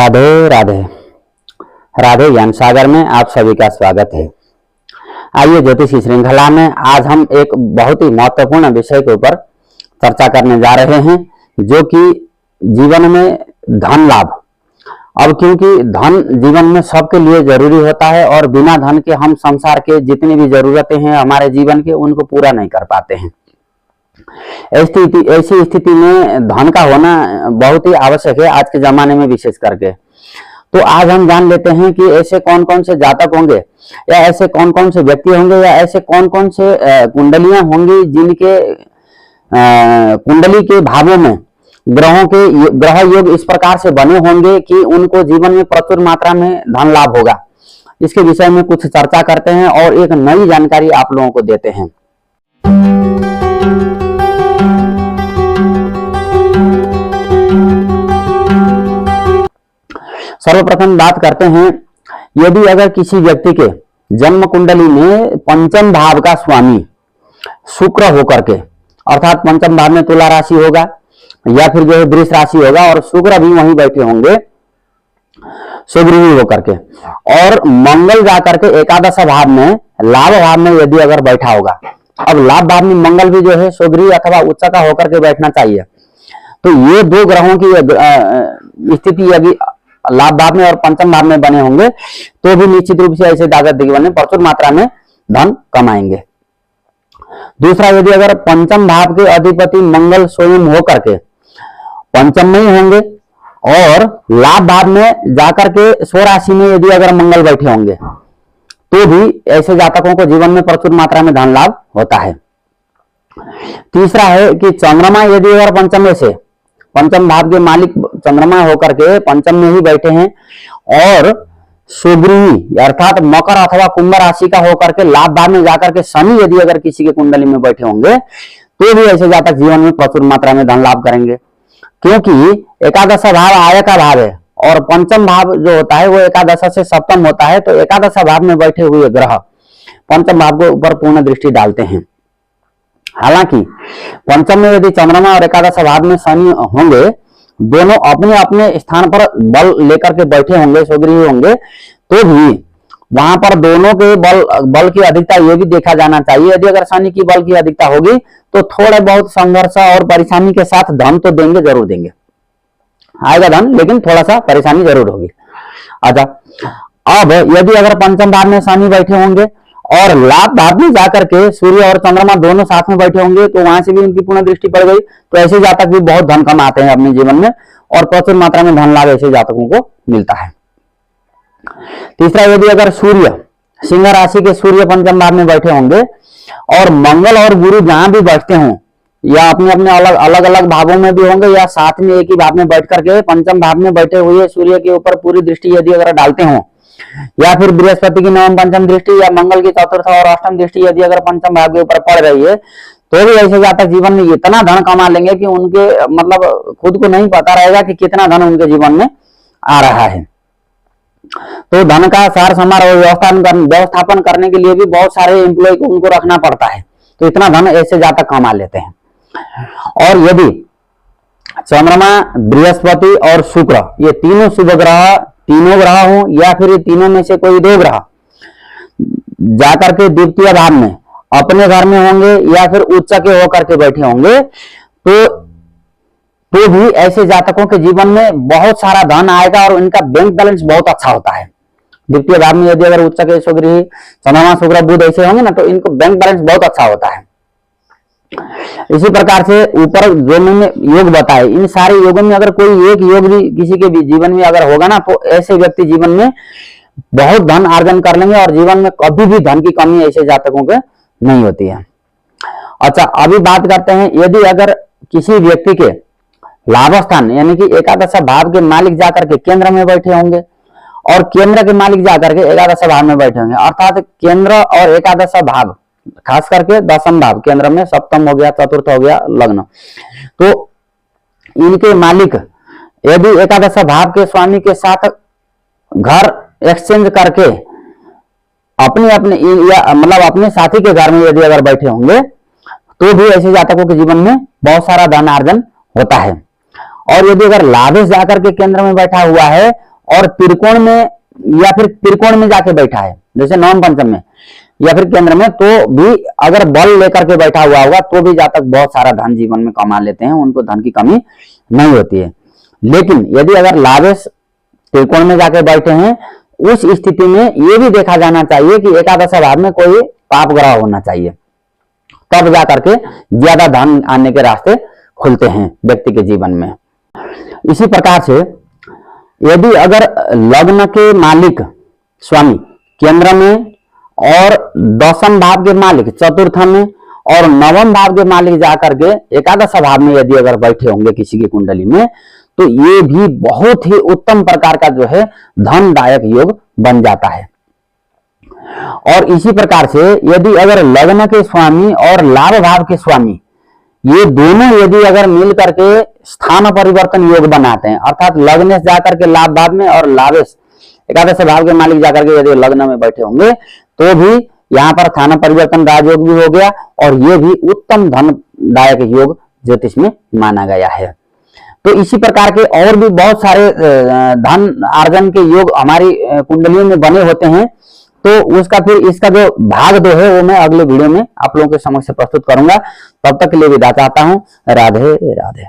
राधे राधे। राधे ज्ञान सागर में आप सभी का स्वागत है। आइए ज्योतिषी श्रृंखला में आज हम एक बहुत ही महत्वपूर्ण विषय के ऊपर चर्चा करने जा रहे हैं, जो कि जीवन में धन लाभ। अब क्योंकि धन जीवन में सबके लिए जरूरी होता है और बिना धन के हम संसार के जितनी भी जरूरतें हैं हमारे जीवन के उनको पूरा नहीं कर पाते हैं। ऐसी स्थिति में धन का होना बहुत ही आवश्यक है आज के जमाने में विशेष करके। तो आज हम जान लेते हैं कि ऐसे कौन कौन से जातक होंगे या ऐसे कौन कौन से व्यक्ति होंगे या ऐसे कौन कौन से कुंडलियां होंगी जिनके कुंडली के भावों में ग्रह योग इस प्रकार से बने होंगे कि उनको जीवन में प्रचुर मात्रा में धन लाभ होगा। इसके विषय में कुछ चर्चा करते हैं और एक नई जानकारी आप लोगों को देते हैं। सर्वप्रथम बात करते हैं, यदि अगर किसी व्यक्ति के जन्म कुंडली में पंचम भाव का स्वामी शुक्र होकर के, अर्थात पंचम भाव में तुला राशि होगा या फिर जो है वृष राशि होगा और शुक्र भी वहीं बैठे होंगे स्वगृही होकर के, और मंगल जाकर के एकादश भाव में लाभ भाव में यदि अगर बैठा होगा। अब लाभ भाव में मंगल भी जो है स्वगृही अथवा उच्च का होकर के बैठना चाहिए। तो ये दो ग्रहों की स्थिति यदि लाभ भाव में और पंचम भाव में बने होंगे तो भी निश्चित रूप से ऐसे जातक जीवन में प्रचुर मात्रा में धन कमाएंगे। दूसरा, यदि अगर पंचम भाव के अधिपति मंगल स्वयं होकर के पंचम में ही होंगे और लाभ भाव में जाकर के स्वराशि में यदि अगर मंगल बैठे होंगे तो भी ऐसे जातकों को जीवन में प्रचुर मात्रा में धन लाभ होता है। तीसरा है कि चंद्रमा यदि अगर पंचम भाव के मालिक चंद्रमा होकर के पंचम में ही बैठे हैं और सुगृही अर्थात मकर अथवा कुंभ राशि का होकर के लाभ भाव में जाकर के शनि यदि अगर किसी के कुंडली में बैठे होंगे तो भी ऐसे जातक जीवन में प्रचुर मात्रा में धन लाभ करेंगे, क्योंकि एकादश भाव आय का भाव है और पंचम भाव जो होता है वो एकादश से सप्तम होता है। तो एकादश भाव में बैठे हुए ग्रह पंचम भाव के ऊपर पूर्ण दृष्टि डालते हैं। हालांकि पंचम में यदि चंद्रमा और एकादश भाव में शनि होंगे, दोनों अपने अपने स्थान पर बल लेकर के बैठे होंगे, स्वगृही होंगे, तो भी वहां पर दोनों के बल की अधिकता ये भी देखा जाना चाहिए। यदि अगर शनि की बल की अधिकता होगी तो थोड़े बहुत संघर्ष और परेशानी के साथ धन तो देंगे, जरूर देंगे, आएगा धन, लेकिन थोड़ा सा परेशानी जरूर होगी। अच्छा, अब यदि अगर पंचम भाव में शनि बैठे होंगे और लाभ भाव में जाकर के सूर्य और चंद्रमा दोनों साथ में बैठे होंगे तो वहां से भी उनकी पूर्ण दृष्टि पड़ गई, तो ऐसे जातक भी बहुत धन कमाते हैं अपने जीवन में और प्रचुर मात्रा में धन लाभ ऐसे जातकों को मिलता है। तीसरा, यदि अगर सूर्य सिंह राशि के सूर्य पंचम भाव में बैठे होंगे और मंगल और गुरु जहां भी बैठते हों या अपने अपने अलग अलग भावों में भी होंगे या साथ में एक ही भाव में बैठ करके पंचम भाव में बैठे हुए सूर्य के ऊपर पूरी दृष्टि यदि अगर डालते हों या फिर बृहस्पति की नवम पंचम दृष्टि या मंगल की चतुर्थ और अष्टम दृष्टि यदि अगर पंचम भाव के ऊपर पड़ रही है तो भी ऐसे जातक जीवन में इतना धन कमा लेंगे कि उनके मतलब खुद को नहीं पता रहेगा कि कितना धन उनके जीवन में आ रहा है। तो धन का सार समार व्यवस्थापन करने के लिए भी बहुत सारे एम्प्लॉय को उनको रखना पड़ता है, तो इतना धन ऐसे जातक कमा लेते हैं। और यदि चंद्रमा, बृहस्पति और शुक्र ये तीनों शुभ ग्रह, तीनों ग्रह हो या फिर तीनों में से कोई दो ग्रह जाकर के द्वितीय भाव में अपने घर में होंगे या फिर उच्च के होकर के बैठे होंगे तो भी ऐसे जातकों के जीवन में बहुत सारा धन आएगा और इनका बैंक बैलेंस बहुत अच्छा होता है। द्वितीय भाव में यदि अगर उच्च के स्वगृही चंद्रमा, शुक्र, बुध ऐसे होंगे ना तो इनको बैंक बैलेंस बहुत अच्छा होता है। इसी प्रकार से ऊपर जो मैंने योग बताए, इन सारे योगों में अगर कोई एक योग भी किसी के भी जीवन में अगर होगा ना तो ऐसे व्यक्ति जीवन में बहुत धन अर्जन कर लेंगे और जीवन में कभी भी धन की कमी ऐसे जातकों के नहीं होती है। अच्छा, अभी बात करते हैं, यदि अगर किसी व्यक्ति के लाभ स्थान यानी कि एकादश भाव के मालिक जाकर के केंद्र में बैठे होंगे और केंद्र के मालिक जाकर के एकादश भाव में बैठे होंगे, अर्थात केंद्र और एकादश भाव खास करके दशम भाव, केंद्र में सप्तम हो गया, चतुर्थ हो गया, लग्न, तो इनके मालिक यदि एकादश भाव के स्वामी के साथ घर एक्सचेंज करके अपने साथी के घर में यदि अगर बैठे होंगे तो भी ऐसे जातकों के जीवन में बहुत सारा धन अर्जन होता है। और यदि अगर लाभेश जाकर के केंद्र में बैठा हुआ है और त्रिकोण में या फिर त्रिकोण में जाके बैठा है, जैसे नवम पंचम में या फिर केंद्र में, तो भी अगर बल लेकर के बैठा हुआ होगा तो भी जातक बहुत सारा धन जीवन में कमा लेते हैं, उनको धन की कमी नहीं होती है। लेकिन यदि अगर लावेश त्रिकोण में जाके बैठे हैं, उस स्थिति में ये भी देखा जाना चाहिए कि एकादश भाव में कोई पाप ग्रह होना चाहिए, तब जाकर के ज्यादा धन आने के रास्ते खुलते हैं व्यक्ति के जीवन में। इसी प्रकार से यदि अगर लग्न के मालिक स्वामी केंद्र में और दशम भाव के मालिक चतुर्थ में और नवम भाव के मालिक जाकर के एकादश भाव में यदि अगर बैठे होंगे किसी की कुंडली में, तो ये भी बहुत ही उत्तम प्रकार का जो है धनदायक योग बन जाता है। और इसी प्रकार से यदि अगर लग्न के स्वामी और लाभ भाव के स्वामी ये दोनों यदि अगर मिल करके स्थान परिवर्तन योग बनाते हैं, अर्थात लग्नेश जाकर के लाभ भाव में और लाभेश एकादश भाव के मालिक जाकर के यदि लग्न में बैठे होंगे, तो भी यहाँ पर स्थान परिवर्तन राजयोग भी हो गया और ये भी उत्तम धनदायक योग ज्योतिष में माना गया है। तो इसी प्रकार के और भी बहुत सारे धन अर्जन के योग हमारी कुंडलियों में बने होते हैं। तो उसका फिर इसका जो भाग 2 है वो मैं अगले वीडियो में आप लोगों के समक्ष प्रस्तुत करूंगा। तब तक के लिए विदा चाहता हूं। राधे राधे।